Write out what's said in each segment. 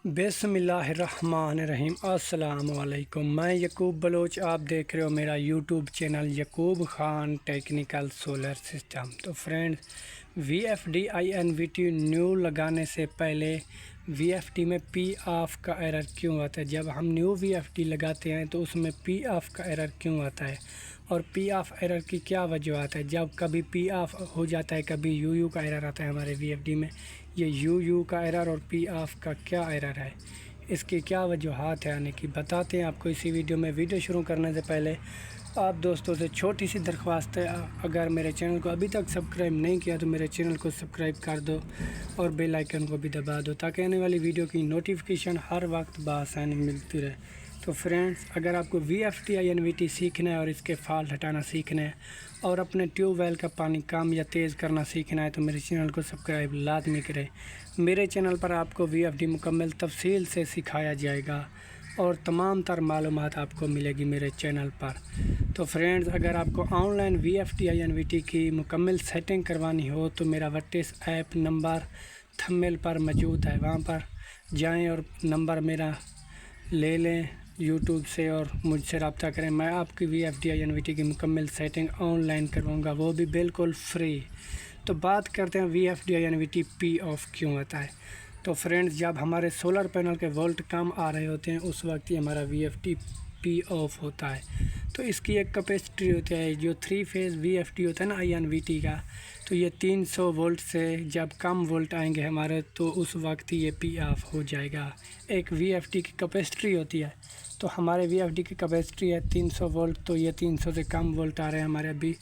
بسم اللہ الرحمن الرحیم۔ السلام علیکم، میں یعقوب بلوچ، آپ دیکھ رہے ہو میرا یوٹیوب چینل یعقوب خان ٹیکنیکل سولر سسٹم۔ تو فرینڈز، VFD-INVT نیو لگانے سے پہلے VFD میں پی آف کا ایرر کیوں آتا ہے؟ جب ہم نیو VFD لگاتے ہیں تو اس میں پی آف کا ایرر کیوں آتا ہے اور پی آف ایرر کی کیا وجوہات ہے؟ جب کبھی پی آف ہو جاتا ہے، کبھی یو کا ایرر آتا ہے ہمارے VFD میں، یہ یو کا ایرر اور پی آف کا کیا ایرر ہے، اس کی کیا وجوہات ہے آنے کی بتاتے ہیں آپ کو اسی ویڈیو میں۔ ویڈیو شروع کرنے سے پہلے آپ دوستوں سے چھوٹی سی درخواست ہے، اگر میرے چینل کو ابھی تک سبسکرائب نہیں کیا تو میرے چینل کو سبسکرائب کر دو اور بیل آئیکن کو بھی دبا دو تاکہ آنے والی ویڈیو کی نوٹیفیکیشن ہر وقت بآسانی ملتی رہے۔ تو فرینڈز، اگر آپ کو VFD-INVT سیکھنا ہے اور اس کے فالٹ ہٹانا سیکھنا ہے اور اپنے ٹیوب ویل کا پانی کم یا تیز کرنا سیکھنا ہے تو میرے چینل کو سبسکرائب لازمی کریں۔ میرے چینل پر آپ کو VFD مکمل تفصیل سے سکھایا جائے گا اور تمام تر معلومات آپ کو ملے گی میرے چینل پر۔ تو فرینڈز، اگر آپ کو آن لائن VFD-INVT کی مکمل سیٹنگ کروانی ہو تو میرا WhatsApp ایپ نمبر تھمبنیل پر موجود ہے، وہاں پر جائیں اور نمبر میرا لے لیں یوٹیوب سے اور مجھ سے رابطہ کریں۔ میں آپ کی VFD-INVT کی مکمل سیٹنگ آن لائن کرواؤں گا، وہ بھی بالکل فری۔ تو بات کرتے ہیں VFD-INVT پی آف کیوں آتا ہے۔ تو فرینڈز، جب ہمارے سولر پینل کے وولٹ کم آ رہے ہوتے ہیں اس وقت ہی ہمارا VFD پی آف ہوتا ہے۔ تو اس کی ایک کیپیسٹی ہوتی ہے، جو 3 فیز VFD ہوتا ہے نا INVT کا، تو یہ 300 وولٹ سے جب کم وولٹ آئیں گے ہمارے تو اس وقت ہی یہ پی آف ہو جائے گا۔ ایک VFD کی کیپیسٹی ہوتی ہے، تو ہمارے VFD کی کیپیسٹی ہے 300 وولٹ، تو یہ 300 سے کم وولٹ آ رہے ہیں، ہمارے ابھی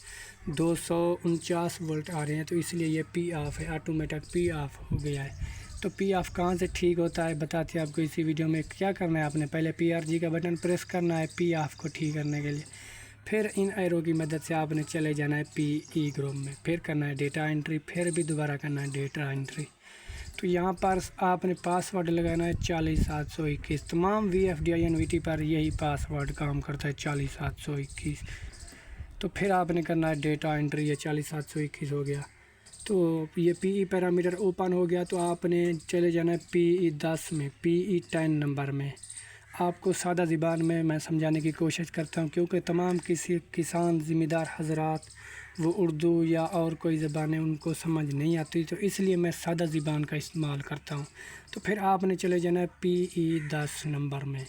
249 وولٹ آ رہے ہیں، تو اس لیے یہ پی آف ہے، آٹومیٹک پی آف ہو گیا ہے۔ تو پی آف کہاں سے ٹھیک ہوتا ہے بتاتے ہیں آپ کو اسی ویڈیو میں۔ کیا کرنا ہے آپ نے؟ پہلے PRG کا بٹن پریس کرنا ہے پی آف کو ٹھیک کرنے کے لیے، پھر ان ایرو کی مدد سے آپ نے چلے جانا ہے PE گروپ میں، پھر کرنا ہے ڈیٹا انٹری، پھر بھی دوبارہ کرنا ہے ڈیٹا انٹری۔ تو یہاں پر آپ نے پاس ورڈ لگانا ہے 40721۔ تمام VFD-INVT پر یہی پاس ورڈ کام کرتا ہے 40721۔ تو پھر آپ نے کرنا ہے ڈیٹا انٹری، یہ 40721 ہو گیا۔ تو یہ PE پیرامیٹر اوپن ہو گیا، تو آپ نے چلے جانا ہے PE 10 میں، PE 10 نمبر میں۔ آپ کو سادہ زبان میں سمجھانے کی کوشش کرتا ہوں کیونکہ تمام کسان ذمہ دار حضرات وہ اردو یا اور کوئی زبانیں ان کو سمجھ نہیں آتی، تو اس لیے میں سادہ زبان کا استعمال کرتا ہوں۔ تو پھر آپ نے چلے جانا ہے PE 10 نمبر میں،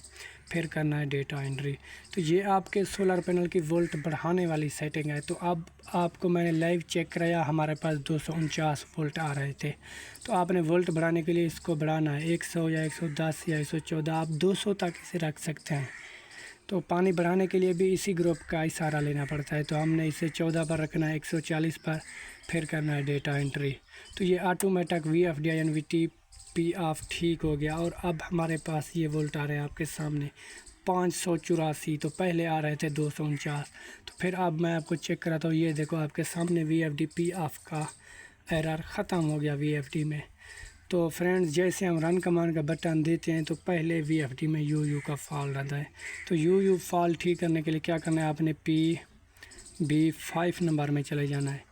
پھر کرنا ہے ڈیٹا انٹری۔ تو یہ آپ کے سولر پینل کی وولٹ بڑھانے والی سیٹنگ ہے۔ تو اب آپ کو میں نے لائیو چیک کرایا، ہمارے پاس 249 وولٹ آ رہے تھے، تو آپ نے وولٹ بڑھانے کے لیے اس کو بڑھانا ہے 100 یا 110 یا 114، آپ 200 تک اسے رکھ سکتے ہیں۔ تو پانی بڑھانے کے لیے بھی اسی گروپ کا اشارہ لینا پڑتا ہے، تو ہم نے اسے 14 پر رکھنا ہے، 140 پر، پھر کرنا ہے ڈیٹا انٹری۔ تو یہ آٹومیٹک VFD-INVT پی آف ٹھیک ہو گیا، اور اب ہمارے پاس یہ وولٹ آ رہے ہیں آپ کے سامنے 584، تو پہلے آ رہے تھے 249۔ تو پھر اب میں آپ کو چیک کراتا ہوں، یہ دیکھو آپ کے سامنے VFD پی آف کا ایرر ختم ہو گیا VFD میں۔ تو فرینڈز، جیسے ہم رن کمانڈ کا بٹن دیتے ہیں تو پہلے VFD میں یو کا فالٹ آتا ہے۔ تو یو فالٹ ٹھیک کرنے کے لیے کیا کرنا ہے؟ آپ نے PB5 نمبر میں چلے جانا ہے،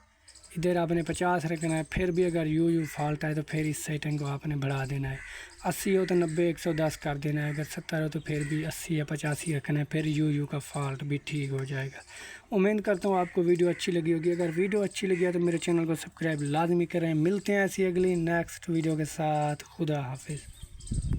ادھر آپ نے 50 رکھنا ہے، پھر بھی اگر یو فالٹ آئے تو پھر اس سیٹنگ کو آپ نے بڑھا دینا ہے، 80 ہو تو 90 110 کر دینا ہے، اگر 70 ہو تو پھر بھی 80 یا 85 رکھنا ہے، پھر یو کا فالٹ بھی ٹھیک ہو جائے گا۔ امید کرتا ہوں آپ کو ویڈیو اچھی لگی ہوگی، اگر ویڈیو اچھی لگی ہے تو میرے چینل کو سبسکرائب لازمی کریں۔ ملتے ہیں ایسی اگلی نیکسٹ ویڈیو کے ساتھ، خدا حافظ۔